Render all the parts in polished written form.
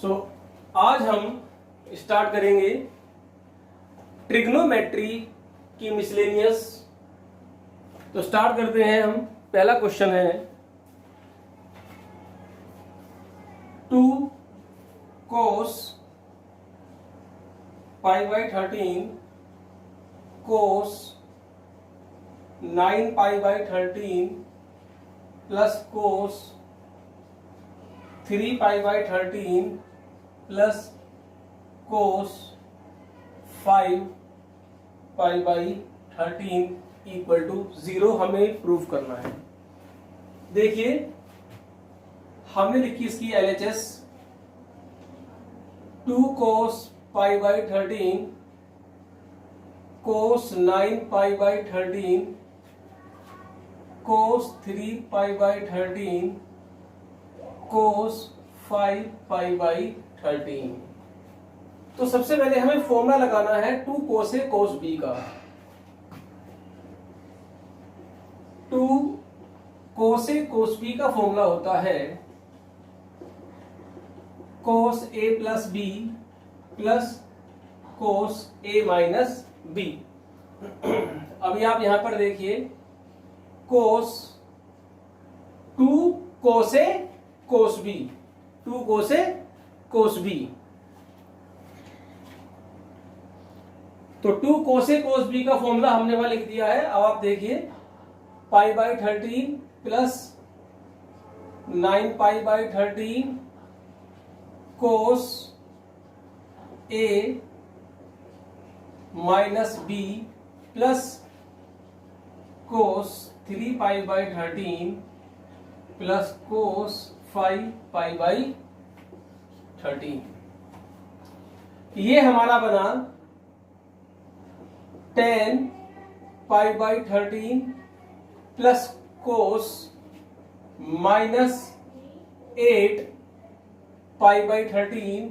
सो आज हम स्टार्ट करेंगे ट्रिग्नोमेट्री की मिसलेनियस। तो स्टार्ट करते हैं हम। पहला क्वेश्चन है 2 cos pi by 13 cos 9 pi by 13 plus cos 3 pi by 13 plus cos 5 pi by 13 equal to 0 हमें प्रूव करना है। देखिए हमने लिखी इसकी LHS 2 cos pi by 13 cos 9 pi by 13 cos 3 pi by 13 cos 5 pi by 13। तो सबसे पहले हमें फॉर्मूला लगाना है 2 cos A cos B का। 2 cos A cos B का फॉर्मूला होता है cos A plus B plus cos A minus B। अभी आप यहां पर देखिए cos 2 cos A cos B, 2 cos A cos B। तो 2 cos A cos B का फॉर्मूला हमने वहां लिख दिया है। अब आप देखिए पाई by 13 plus 9 pi by 13 cos A minus B plus cos 3 pi by 13 plus cos 5 pi by 13। ये हमारा बना 10 पाई by 13 plus cos minus 8 pi by 13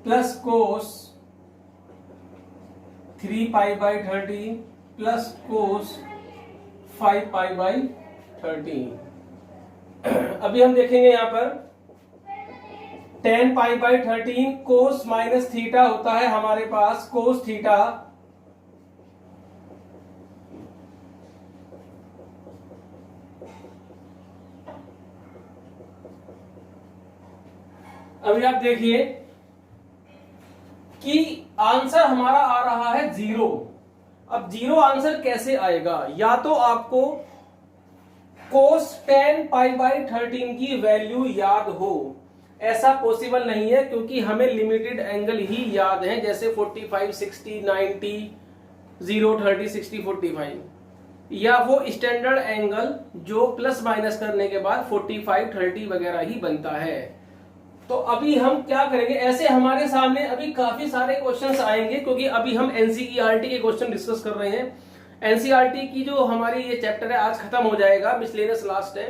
plus cos 3 pi by 13 plus cos 5 pi by 13। अभी हम देखेंगे यहां पर 10 पाई बाई 13 cos माइनस थीटा होता है हमारे पास cos थीटा। अभी आप देखिए कि आंसर हमारा आ रहा है 0। अब 0 आंसर कैसे आएगा? या तो आपको cos 10 पाई बाई 13 की वैल्यू याद हो, ऐसा पॉसिबल नहीं है क्योंकि हमें लिमिटेड एंगल ही याद हैं, जैसे 45, 60, 90, 0, 30, 60, 45, या वो स्टैंडर्ड एंगल जो प्लस माइनस करने के बाद 45, 30 वगैरह ही बनता है। तो अभी हम क्या करेंगे, ऐसे हमारे सामने अभी काफी सारे क्वेश्चंस आएंगे क्योंकि अभी हम एनसीईआरटी के क्वेश्चन डिस्कस कर रहे हैं। एनसीईआरटी की जो हमारी ये चैप्टर है आज खत्म हो जाएगा, मिसलेनियस लास्ट है।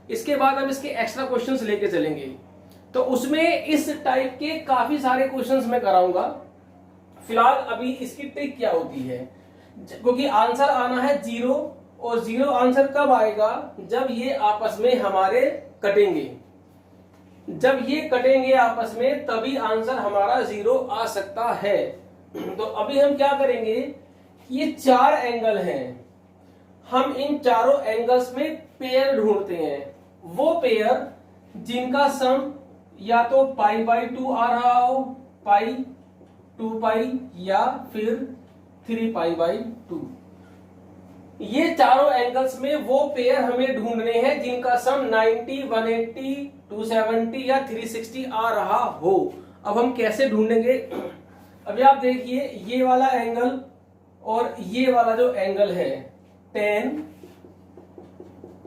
इसके बाद हम इसके एक्स्ट्रा क्वेश्चंस लेके चलेंगे। तो उसमें इस टाइप के काफी सारे क्वेश्चंस मैं कराऊंगा। फिलहाल अभी इसकी ट्रिक क्या होती है, क्योंकि आंसर आना है 0 और 0 आंसर कब आएगा? जब ये आपस में हमारे कटेंगे। जब ये कटेंगे आपस में तभी आंसर हमारा 0 आ सकता है। तो अभी हम क्या करेंगे, ये 4 एंगल हैं, हम इन चारों एंगल्स में पेयर ढूंढते हैं। वो पेयर जिनका सम या तो पाई बाई 2 आ रहा हो, पाई 2 पाई, या फिर 3 पाई बाई 2। ये चारों एंगल्स में वो पेयर हमें ढूंढने हैं जिनका सम 90, 180, 270 या 360 आ रहा हो। अब हम कैसे ढूंढेंगे? अभी आप देखिए ये वाला एंगल और ये वाला जो एंगल है 10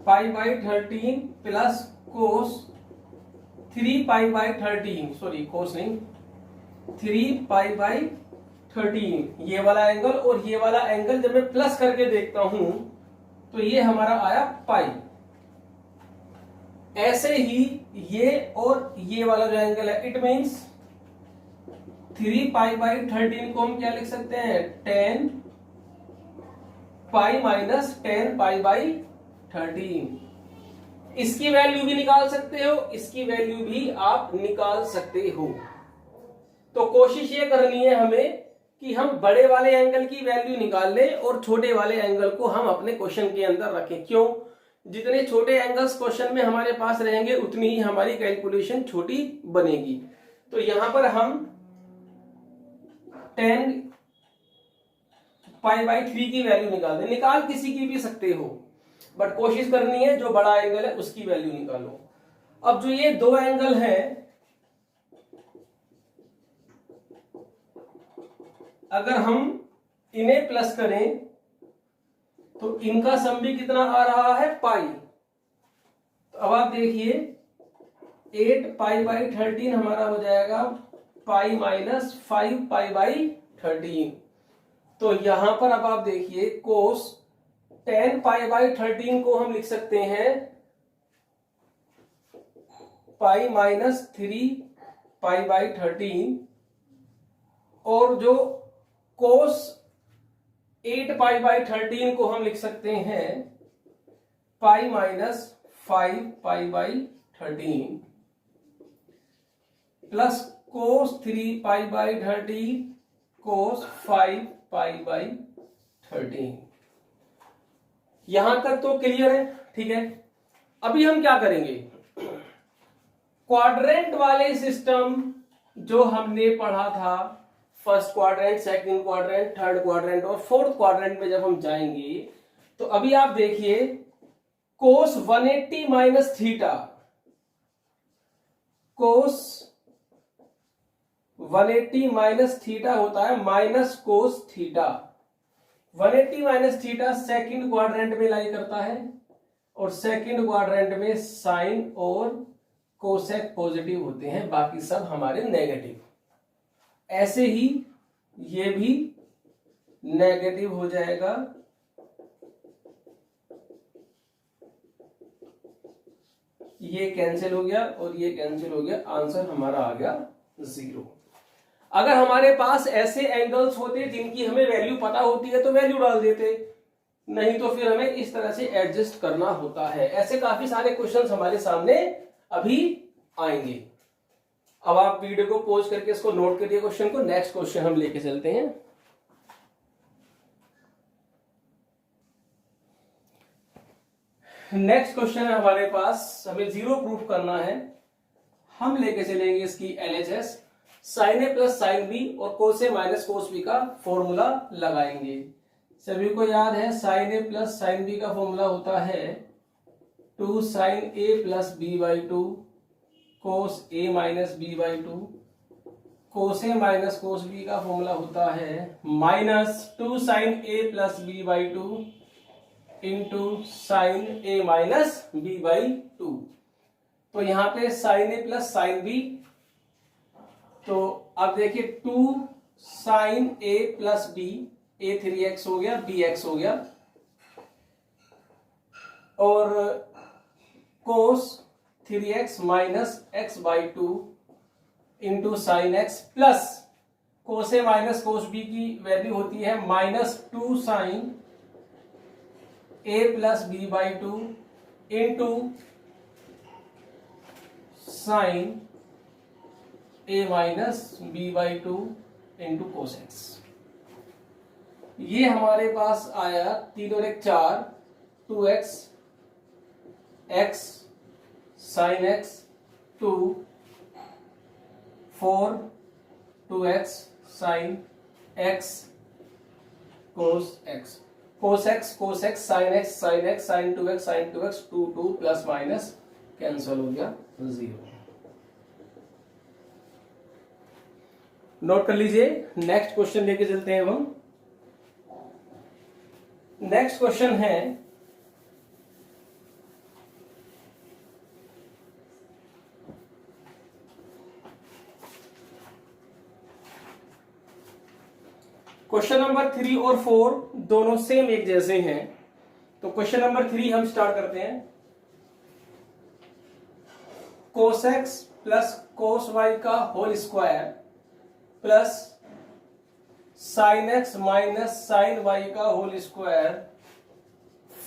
पाई by 13 plus cos 3 pi by 13, sorry cos नहीं, 3 पाई बाई 13, ये वाला एंगल और ये वाला एंगल जब मैं प्लस करके देखता हूं तो ये हमारा आया पाई। ऐसे ही ये और ये वाला जो एंगल है, इट मींस 3 पाई बाई 13 को हम क्या लिख सकते हैं, 10 पाई माइनस 10 पाई बाई 13। इसकी वैल्यू भी निकाल सकते हो, इसकी वैल्यू भी आप निकाल सकते हो। तो कोशिश ये करनी है हमें कि हम बड़े वाले एंगल की वैल्यू निकाल लें और छोटे वाले एंगल को हम अपने क्वेश्चन के अंदर रखें। क्यों? जितने छोटे एंगल्स क्वेश्चन में हमारे पास रहेंगे उतनी ही हमारी कैलकुलेशन छोटी बनेगी। तो यहां पर हम 10 π/3 की वैल्यू निकाल दें। निकाल किसी की भी सकते हो, बट कोशिश करनी है जो बड़ा एंगल है उसकी वैल्यू निकालो। अब जो ये दो एंगल हैं, अगर हम इन्हें प्लस करें तो इनका सम भी कितना आ रहा है, पाई। तो अब आप देखिए 8 π/13 हमारा हो जाएगा पाई माइनस 5 π/13। तो यहां पर अब आप देखिए कोस 10 π/13 को हम लिख सकते हैं पाई माइनस 3 π/13, और जो कोस 8 π/13 को हम लिख सकते हैं पाई माइनस 5 π/13 प्लस कोस 3 π/13 कोस 5 π/13। यहां तक तो क्लियर है, ठीक है। अभी हम क्या करेंगे, क्वाड्रेंट वाले सिस्टम जो हमने पढ़ा था, first quadrant, second quadrant, third quadrant और फोर्थ क्वाड्रेंट में जब हम जाएंगे, तो अभी आप देखिए कोस 180 माइनस थीटा, कोस 180 माइनस थीटा होता है minus cos theta. 180 minus theta second quadrant में लाई करता है, और सेकंड क्वाड्रेंट में साइन और कोसेक पॉजिटिव होते हैं, बाकी सब हमारे नेगेटिव। ऐसे ही ये भी नेगेटिव हो जाएगा, ये कैंसिल हो गया और ये कैंसिल हो गया, आंसर हमारा आ गया 0। अगर हमारे पास ऐसे एंगल्स होते जिनकी हमें वैल्यू पता होती है तो वैल्यू डाल देते, नहीं तो फिर हमें इस तरह से एडजस्ट करना होता है। ऐसे काफी सारे क्वेश्चंस हमारे सामने अभी आएंगे। अब आप वीडियो को पॉज करके इसको नोट करिए क्वेश्चन को। नेक्स्ट क्वेश्चन हम लेके चलते हैं। नेक्स्ट क्वेश्चन है हमारे पास, हमें 0 प्रूफ करना है। हम लेके चलेंगे इसकी LHS, sign A plus sine B और cos A minus cos B का फॉर्मूला लगाएंगे। सभी को याद है sign A plus sine B का फॉर्मूला होता है 2 sine A plus b/2 cos A minus b/2। Cos A minus cos B का फॉर्मूला होता है minus 2 sine A plus b/2 into sine A minus b/2। तो यहां पे sign A plus sine B, तो अब देखिए 2 sine A plus B, A 3x हो गया, bx हो गया, और cos 3x minus x/2 into sine x plus cos A minus cos B की वैल्यू होती है minus 2 sine A plus b/2 into sine A minus b/2 into cos x. ये हमारे पास आया 3 और 1 4, 2x x sine x 2 4 2x sine x cos x, cos x sine x sine 2x sine 2x 2 2 plus minus cancel हो गया 0। Note कर लीजिए। Next question लेके चलते हैं हम। नेक्स्ट क्वेश्चन है क्वेश्चन नंबर 3 और 4 दोनों सेम एक जैसे हैं। तो क्वेश्चन नंबर 3 हम स्टार्ट करते हैं। Cos x plus cos y का whole square plus sine x minus sine y का whole square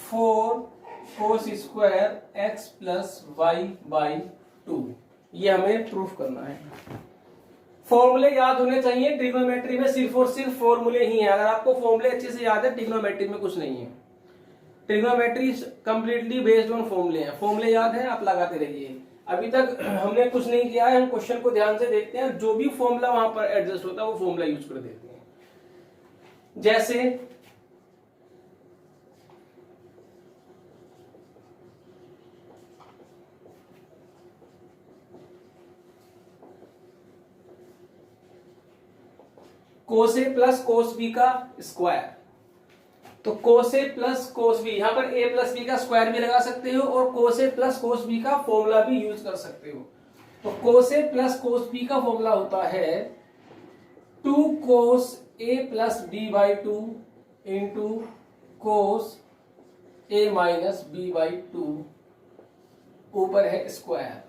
4 cos square x plus Y by two. ये हमें प्रूफ करना है। फॉर्मूले याद होने चाहिए। ट्रिग्नोमेट्री में सिर्फ और सिर्फ फॉर्मूले ही हैं। अगर आपको फॉर्मूले अच्छे से याद है, ट्रिग्नोमेट्री में कुछ नहीं है। ट्रिग्नोमेट्री कंप्लीटली बेस्ड ऑन फॉर्मूले हैं। फॉर्मूले याद है, आप लगाते रहिए। अभी तक हमने कुछ नहीं किया है, हम क्वेश्चन को ध्यान से देखते हैं। जो भी फॉर्मूला वहां पर एडजस्ट होता है वो फॉर्मूला यूज कर देते हैं। जैसे cos A plus cos B का स्क्वायर, तो cos A plus cos B, यहां पर ए प्लस बी का स्क्वायर भी लगा सकते हो और cos A plus cos B का फॉर्मूला भी यूज कर सकते हो। तो cos A plus cos B का फॉर्मूला होता है 2 cos A plus B by two into cos A minus B by two, ऊपर है square,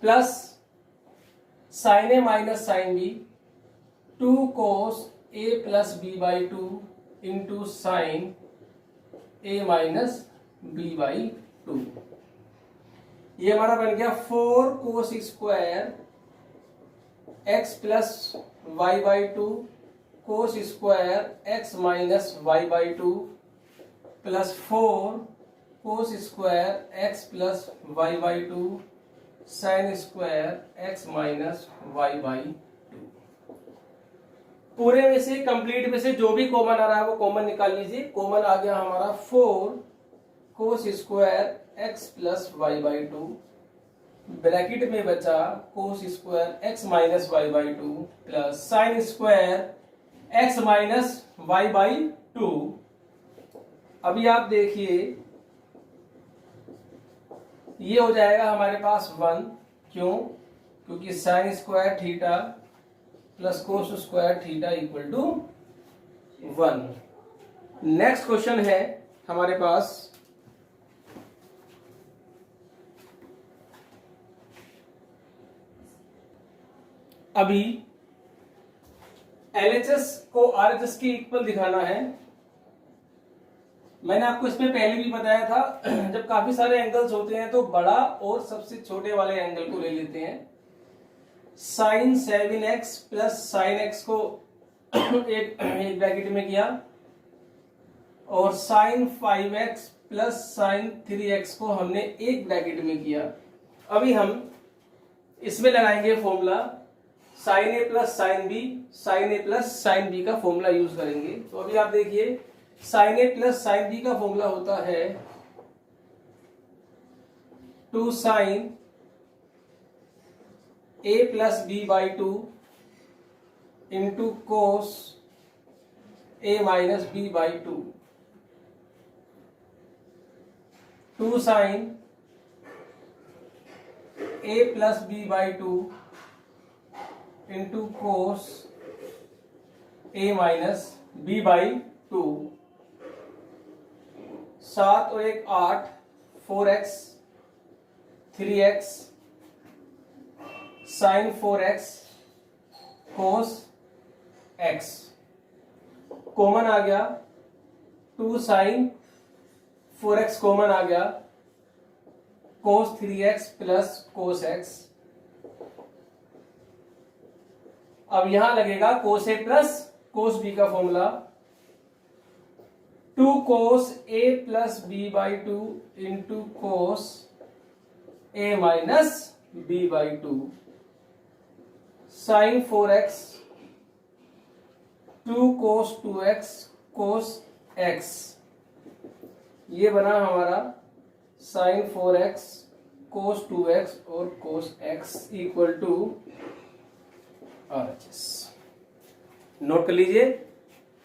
plus sign A minus sine B 2 cos A plus B by two into sine A minus B by two. ये हमारा बन गया 4 cos square x plus Y by two cos square X minus Y by two plus 4 cos square x plus Y by two sine square X minus Y by two. पूरे में से, complete में से जो भी कॉमन आ रहा है वो कॉमन निकाल लीजिए। कॉमन आ गया हमारा 4 cos square x plus Y by two, bracket में बचा cos square X minus Y by two plus sine square X minus Y by two. अभी आप देखिए ये हो जाएगा हमारे पास 1, क्यों? क्योंकि sine square theta plus cos square theta equal to 1। Next question है हमारे पास अभी LHS को RHS के इक्वल दिखाना है। मैंने आपको इसमें पहले भी बताया था, जब काफी सारे एंगल्स होते हैं तो बड़ा और सबसे छोटे वाले एंगल को ले लेते हैं। Sign 7x plus sine x को एक ब्रैकेट में किया और sign 5x plus sign 3x को हमने एक ब्रैकेट में किया। अभी हम इसमें लगाएंगे formula sine A plus sine B, sine A plus sine B का फॉर्मूला यूज करेंगे। तो अभी आप देखिए sine A plus sine B का फॉर्मूला होता है 2 sine A plus B by two into cos A minus B by two, 2 sine A plus B by two into cos A minus B by two. 7 और 1 8, 4x 3x sine 4x cos x, common आ गया 2 sign 4x common आ गया कोस 3x plus cos x। अब यहां लगेगा cos A plus cos B का formula 2 cos A plus B by two into cos A minus B by two sine 4x 2 cos 2x cos x। ये बना हमारा sine 4x cos 2x और cos x equal to RHS। Note कर लीजिए,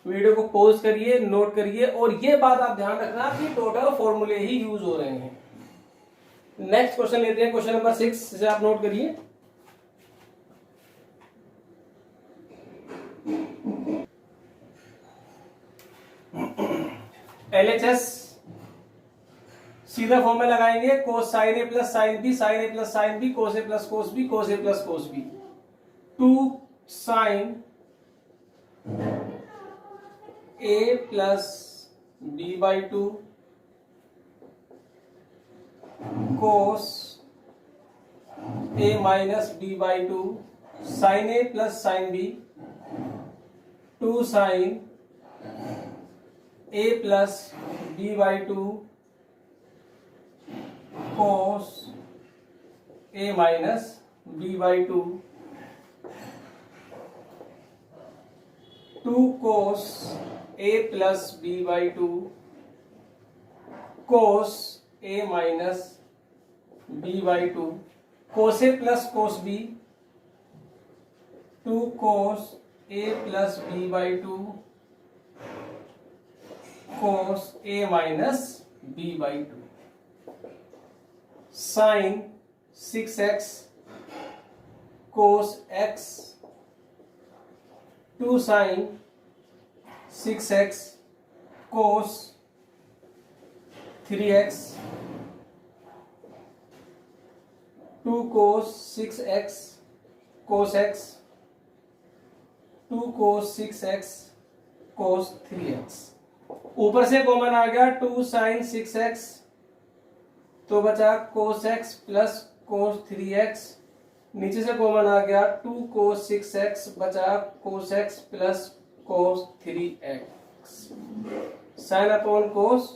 video को pause करिए, note करिए और ये बात आप ध्यान रखना कि टोटल फॉर्मूले ही यूज हो रहे हैं। नेक्स्ट क्वेश्चन लेते हैं, क्वेश्चन नंबर 6 से आप नोट करिए। LHS सीधा फॉर्म में लगाएंगे cos sine A plus sine B, sine A plus sine B, cos A plus cos B, cos A plus cos B. 2 sine A plus B by two cos A minus B by two, sine A plus sine B, 2 sine A plus B by two, cos A minus B by two, 2 cos A plus B by two, cos A minus B by two, cos A plus cos B, 2 cos A plus B by two, cos A minus B by two, sine 6x cos x, 2 sine 6x cos 3x, 2 cos 6x cos x, 2 cos 6x cos 3x। ऊपर से common आ गया 2 sine 6x, तो बचा कोस x plus कोस 3x, नीचे से common आ गया 2 कोस 6x, बचा कोस x प्लस कोस 3x, साइन अपॉन कोस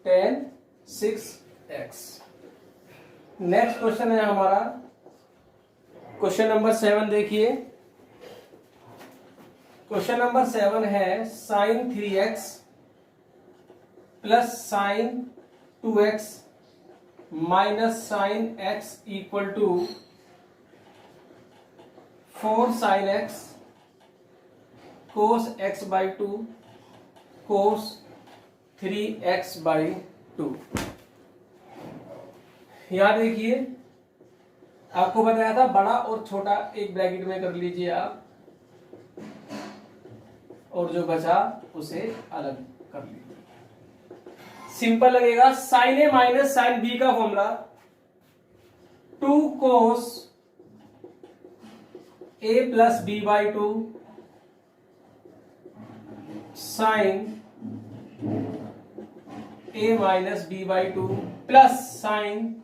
tan 6x। नेक्स्ट क्वेश्चन है हमारा क्वेश्चन नंबर 7। देखिए क्वेश्चन नंबर 7 है sine 3x plus sine 2x minus sine x equal to 4 sine x cos x by 2 cos 3x by 2। यहां देखिए आपको बताया था बड़ा और छोटा एक ब्रैकेट में कर लीजिए आप, और जो बचा उसे अलग कर लीजिए। सिंपल लगेगा। Sine A minus sine B का formula 2 cos A plus B by 2 sine A minus B by 2 plus sine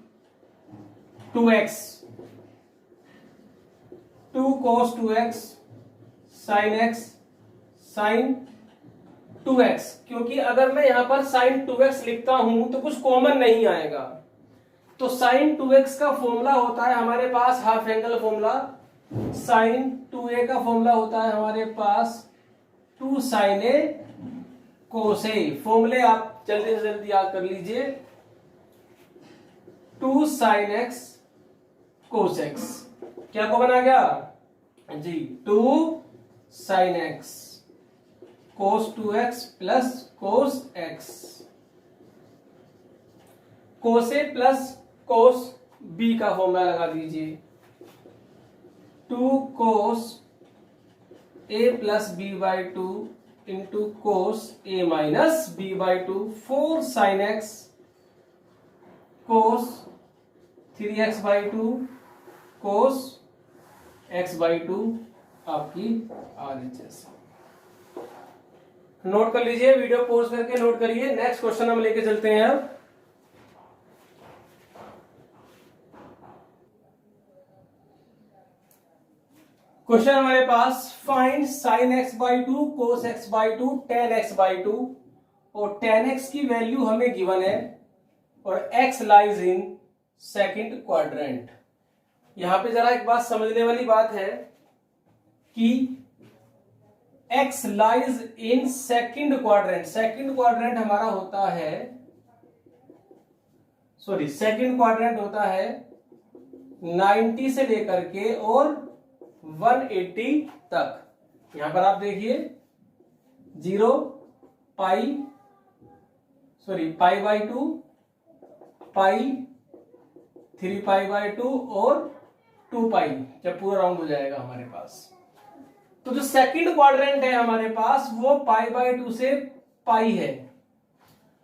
2x, 2 cos 2x sine x sine 2x, क्योंकि अगर मैं यहां पर साइन 2x लिखता हूं तो कुछ कॉमन नहीं आएगा। तो साइन 2x का फॉर्मूला होता है हमारे पास half angle formula, sine 2a का फॉर्मूला होता है हमारे पास 2 साइन ए कोस ए। फॉर्मूले आप जल्दी से जल्दी याद कर लीजिए। 2 साइन एक्स कोस एक्स, क्या कॉमन आ गया जी? 2 sine x cos 2x plus cos x, cos A plus cos B का फॉर्मूला लगा दीजिए। 2 cos A plus B by 2 into cos A minus B by 2, 4 sine x cos 3x by 2 cos x by 2 आपकी RHS। Note कर लीजिए, video pause करके note करिए। Next question हम लेके चलते हैं अब। क्वेश्चन हमारे पास find sine x by 2 cos x by 2 tan x by 2, और टेन एक्स की वैल्यू हमें गिवन है और x lies in second quadrant. यहां पे जरा एक बात समझने वाली बात है कि x lies in second quadrant. Second quadrant हमारा होता है, सॉरी सेकंड क्वाड्रेंट होता है 90 से लेकर के और 180 तक। यहां पर आप देखिए 0 पाई pi by 2 pi 3 pi by 2 और 2 पाई, जब पूरा राउंड हो जाएगा हमारे पास। तो जो सेकंड क्वाड्रेंट है हमारे पास वो पाई बाई 2 से पाई है।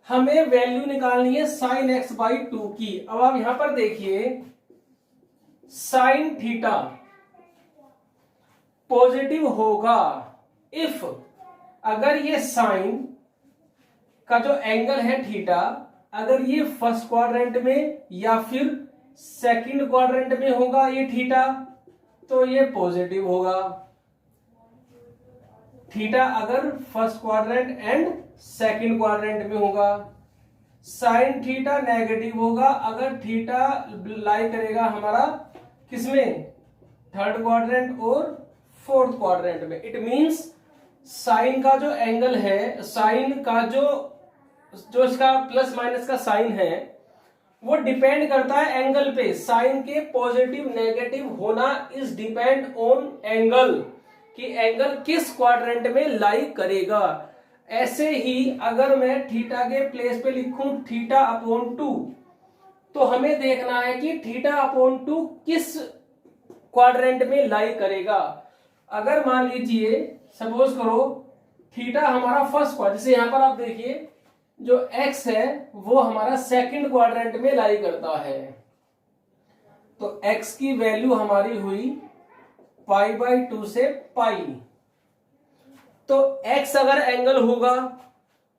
हमें वैल्यू निकालनी है साइन एक्स बाई 2 की। अब आप यहां पर देखिए साइन थीटा पॉजिटिव होगा इफ, अगर ये साइन का जो एंगल है थीटा अगर ये फर्स्ट क्वाड्रेंट में या फिर सेकंड क्वाड्रेंट में होगा ये थीटा, तो ये पॉजिटिव होगा। थीटा अगर first quadrant and second quadrant में होगा। साइन थीटा नेगेटिव होगा अगर थीटा लाई करेगा हमारा किसमें, थर्ड क्वाड्रेंट और फोर्थ क्वाड्रेंट में। इट मींस साइन का जो एंगल है, साइन का जो इसका प्लस माइनस का साइन है वो डिपेंड करता है एंगल पे। साइन के पॉजिटिव नेगेटिव होना इज डिपेंड ऑन एंगल, कि एंगल किस क्वाड्रेंट में लाई करेगा। ऐसे ही अगर मैं थीटा के प्लेस पे लिखूं थीटा अपॉन 2, तो हमें देखना है कि थीटा अपॉन 2 किस क्वाड्रेंट में लाई करेगा। अगर मान लीजिए सपोज करो थीटा हमारा फर्स्ट क्वाड्रेंट, जैसे यहां पर आप देखिए जो एक्स है वो हमारा सेकंड क्वाड्रेंट में लाई करता है, तो एक्स की वैल्यू हमारी हुई π/2 से पाई। तो x अगर एंगल होगा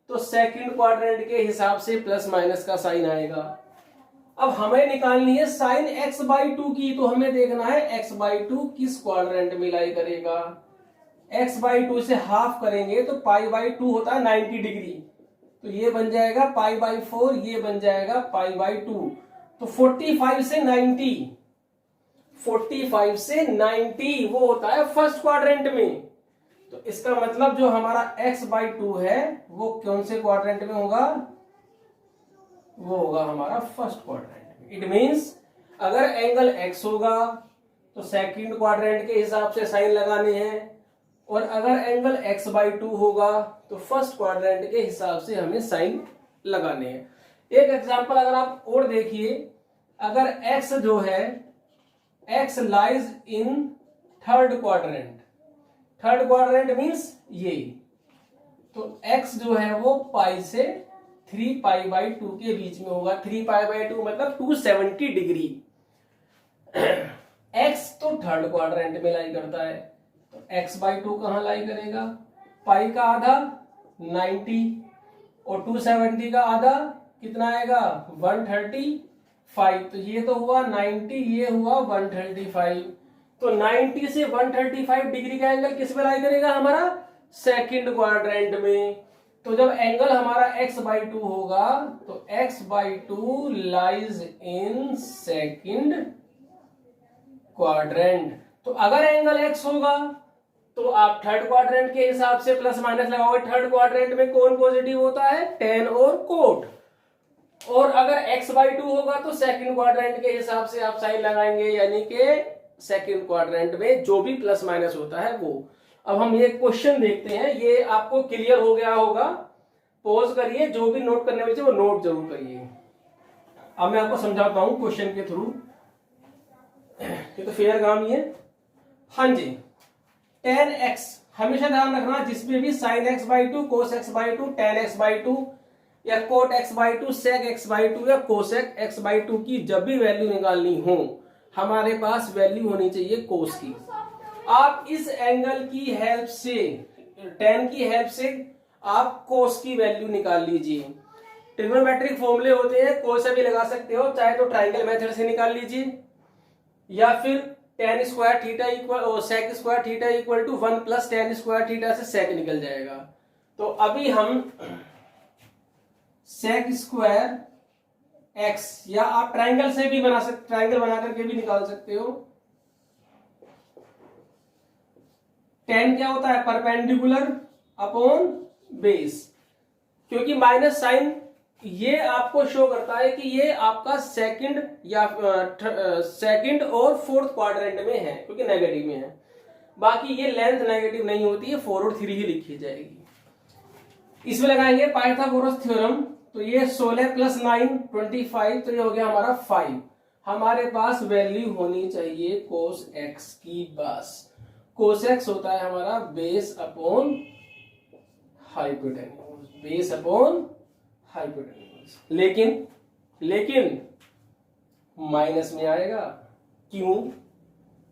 तो सेकंड क्वाड्रेंट के हिसाब से प्लस माइनस का साइन आएगा। अब हमें निकालनी है साइन x/2 की, तो हमें देखना है x/2 किस क्वाड्रेंट में लाई करेगा। x/2 से हाफ करेंगे तो π/2 होता है 90 डिग्री, तो ये बन जाएगा π/4, ये बन जाएगा π/2। तो 45 से 90, 45 से 90 वो होता है फर्स्ट क्वाड्रेंट में। तो इसका मतलब जो हमारा x/2 है वो कौन से क्वाड्रेंट में होगा, वो होगा हमारा फर्स्ट क्वाड्रेंट में। इट मींस अगर एंगल x होगा तो सेकंड क्वाड्रेंट के हिसाब से साइन लगाने हैं, और अगर एंगल x/2 होगा तो फर्स्ट क्वाड्रेंट के हिसाब से हमें साइन लगाने हैं। एक एग्जांपल अगर आप और देखिए, अगर x जो है x lies in third quadrant, third quadrant means ये, तो x जो है वो पाई से 3π/2 के बीच में होगा। 3π/2 मतलब 270 डिग्री। x तो थर्ड क्वाड्रेंट में लाई करता है, तो x/2 कहां लाई करेगा, पाई का आधा 90 और 270 का आधा कितना आएगा 135। तो ये तो हुआ 90, ये हुआ 135। तो 90 से 135 डिग्री का एंगल किस में लाई करेगा, हमारा सेकंड क्वाड्रेंट में। तो जब एंगल हमारा x/2 होगा तो x/2 lies in second quadrant. तो अगर एंगल x होगा तो आप थर्ड क्वाड्रेंट के हिसाब से प्लस माइनस लगाओगे। थर्ड क्वाड्रेंट में कौन पॉजिटिव होता है, tan और कोट। और अगर x/2 होगा तो सेकंड क्वाड्रेंट के हिसाब से आप साइन लगाएंगे, यानी कि सेकंड क्वाड्रेंट में जो भी प्लस माइनस होता है वो। अब हम ये क्वेश्चन देखते हैं, ये आपको क्लियर हो गया होगा। पॉज करिए, जो भी नोट करने वाले वो नोट जरूर करिए। अब मैं आपको समझाता हूं क्वेश्चन के थ्रू, ये तो फेयर काम ही है। हाँ जी, tan x हमेशा ध्यान रखना, जिसमें भी sin x/2, cos x/2, tan x/2 या cot x/2, sec x/2 या cosec x/2 की जब भी वैल्यू निकालनी हो, हमारे पास वैल्यू होनी चाहिए cos की। आप इस एंगल की हेल्प से, tan की हेल्प से आप cos की वैल्यू निकाल लीजिए। ट्रिग्नोमेट्रिक फॉर्मूले होते हैं, कोई सा भी लगा सकते हो, चाहे तो ट्राइंगल मेथड से निकाल लीजिए, या फिर tan स्क्वायर थीटा इक्वल और sec square theta equal to 1 plus tan square theta से sec निकल जाएगा। तो अभी हम sec स्क्वायर x, या आप ट्राइंगल से भी बना सकते, ट्राइंगल बना करके भी निकाल सकते हो। tan क्या होता है, परपेंडिकुलर अपॉन बेस, क्योंकि माइनस साइन ये आपको शो करता है कि ये आपका सेकंड या सेकंड और फोर्थ क्वाड्रेंट में है, क्योंकि नेगेटिव में है। बाकी ये लेंथ नेगेटिव नहीं होती है, 4 और 3 ही लिखी जाएगी। इसमें लगाएंगे पाइथागोरस थ्योरम, तो ये 16 प्लस 9 25, तो ये हो गया हमारा 5। हमारे पास वैल्यू होनी चाहिए cos x की। बस cos x होता है हमारा base upon hypotenuse, base upon hypotenuse. लेकिन माइनस में आएगा। क्यों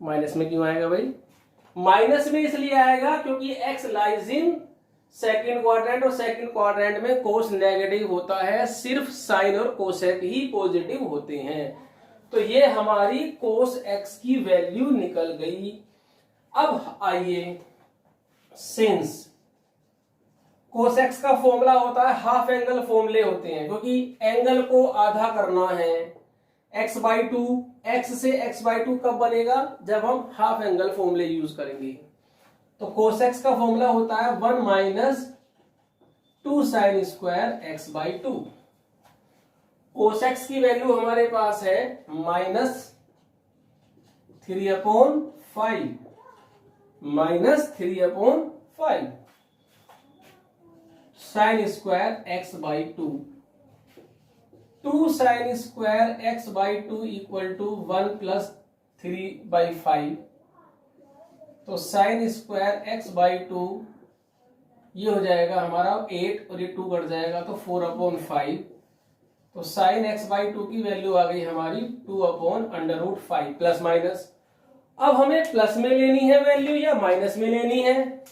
माइनस में, क्यों आएगा भाई? माइनस में इसलिए आएगा क्योंकि x lies in second quadrant, और सेकंड क्वाड्रेंट में कोस नेगेटिव होता है, सिर्फ साइन और कोसेक ही पॉजिटिव होते हैं। तो ये हमारी कोस एक्स की वैल्यू निकल गई। अब आइए, सिंस कोस एक्स का फॉर्मूला होता है, हाफ एंगल फॉर्मूले होते हैं, क्योंकि एंगल को आधा करना है x/2, x से x/2 कब बनेगा, जब हम हाफ एंगल फॉर्मूले यूज करेंगे। तो कोस एक्स का फॉर्मूला होता है 1 minus 2 sine square x/2। Cos X की वैल्यू हमारे पास है -3/5, -3/5 sine square x/2। 2 sine square x/2 equal to 1 plus 3/5। तो साइन स्क्वायर x/2 ये हो जाएगा हमारा 8, और ये 2 कट जाएगा तो 4/5। तो साइन x/2 की वैल्यू आ गई हमारी 2/√5 प्लस माइनस। अब हमें प्लस में लेनी है वैल्यू या माइनस में लेनी है,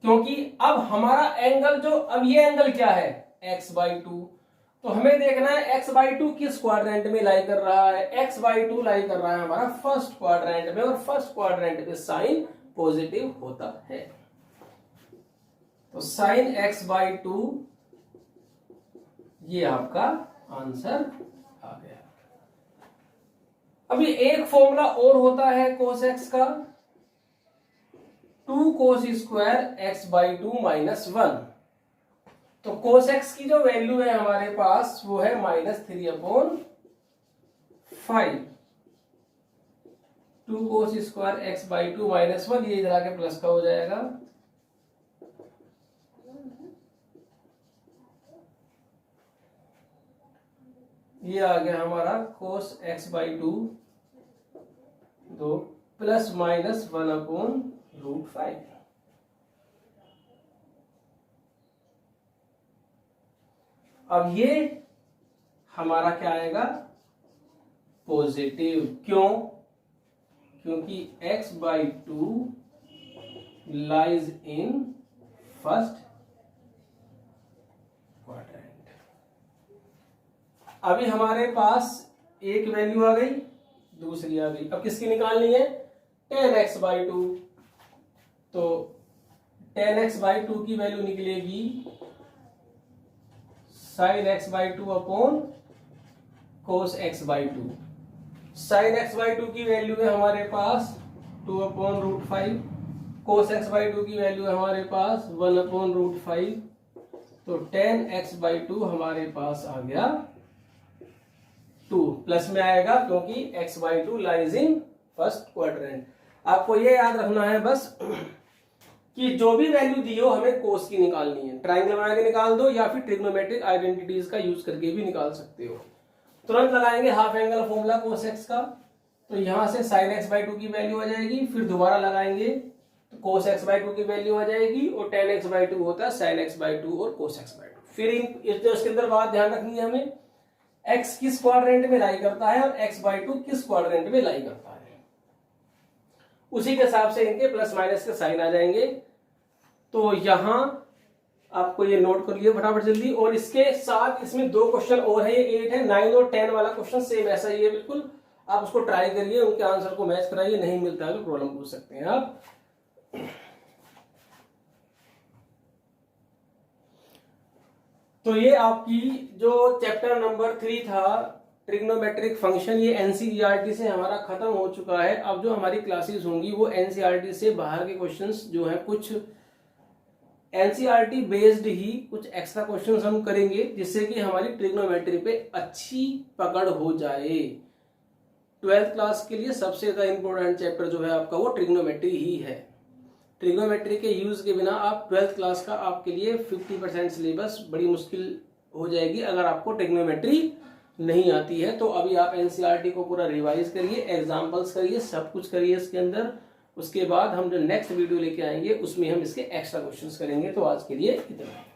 क्योंकि अब हमारा एंगल जो, अब ये एंगल क्या है x/2, तो हमें देखना है x/2 किस क्वाड्रेंट में लाई कर रहा है। x/2 लाई कर रहा है हमारा फर्स्ट क्वाड्रेंट में, और फर्स्ट क्वाड्रेंट में साइन पॉजिटिव होता है। तो साइन x/2 ये आपका आंसर आ गया। अभी एक फॉर्मूला और होता है कोस एक्स का, 2 कोस स्क्वायर x/2 -1। तो कोस एक्स की जो वैल्यू है हमारे पास वो है -3/5। 2 कोस स्क्वायर x/2 -1, ये इधर आके प्लस का हो जाएगा। ये आ गया हमारा कोस x/2 2 प्लस माइनस 1/√5। अब ये हमारा क्या आएगा, पॉजिटिव। क्यों, क्योंकि x/2 lies in first quadrant. अभी हमारे पास एक वैल्यू आ गई, दूसरी आ गई। अब किसकी निकालनी है, tan x/2। तो tan x/2 की वैल्यू निकलेगी sin x/2 upon cos x/2। sin x/2 की वैल्यू है हमारे पास 2/√5, cos x/2 की वैल्यू है हमारे पास 1/√5। तो tan x/2 हमारे पास आ गया 2, प्लस में आएगा क्योंकि x/2 lies in first quadrant. आपको ये याद रखना है बस कि जो भी वैल्यू दी हो हमें कोस की निकालनी है। ट्राइंगल बना के निकाल दो या फिर ट्रिग्नोमेट्रिक आइडेंटिटीज का यूज करके भी निकाल सकते हो। तुरंत लगाएंगे half angle formula cos x का, तो यहां से साइन x/2 की वैल्यू आ जाएगी, फिर दोबारा लगाएंगे तो कोस x/2 की वैल्यू आ जाएगी, और tan x/2 होता है साइन x/2 और कोस x/2। फिर इसके अंदर बात ध्यान रखनी है हमें, x किस क्वाड्रेंट में लाई करता है और x/2 किस क्वाड्रेंट में लाई करता है, उसी के हिसाब से इनके प्लस माइनस के साइन आ जाएंगे। तो यहां आपको ये नोट कर लियो फटाफट जल्दी। और इसके साथ इसमें 2 क्वेश्चन और है, 8 है, 9 और 10 वाला क्वेश्चन सेम ऐसा ही है बिल्कुल। आप उसको ट्राई करिए, उनके आंसर को मैच कराइए, नहीं मिलता है तो प्रॉब्लम पूछ सकते हैं आप। तो ये आपकी जो चैप्टर नंबर 3 था ट्रिग्नोमेट्रिक फंक्शन, ये एनसीईआरटी से हमारा खत्म हो चुका है। अब जो हमारी क्लासेस होंगी वो एनसीईआरटी से बाहर के क्वेश्चंस जो है, कुछ एनसीईआरटी बेस्ड ही कुछ एक्स्ट्रा क्वेश्चंस हम करेंगे, जिससे कि हमारी ट्रिग्नोमेट्री पे अच्छी पकड़ हो जाए। 12th क्लास के लिए सबसे ज्यादा इंपॉर्टेंट चैप्टर जो है आपका वो ट्रिग्नोमेट्री ही है। ट्रिग्नोमेट्री के यूज के बिना आप 12th क्लास का आपके लिए 50% सिलेबस बड़ी मुश्किल हो जाएगी अगर आपको ट्रिग्नोमेट्री नहीं आती है। तो अभी आप एनसीईआरटी को पूरा रिवाइज करिए, एग्जाम्पल्स करिए, सब कुछ करिए इसके अंदर। उसके बाद हम जो नेक्स्ट वीडियो लेके आएंगे उसमें हम इसके एक्स्ट्रा क्वेश्चंस करेंगे। तो आज के लिए इतना।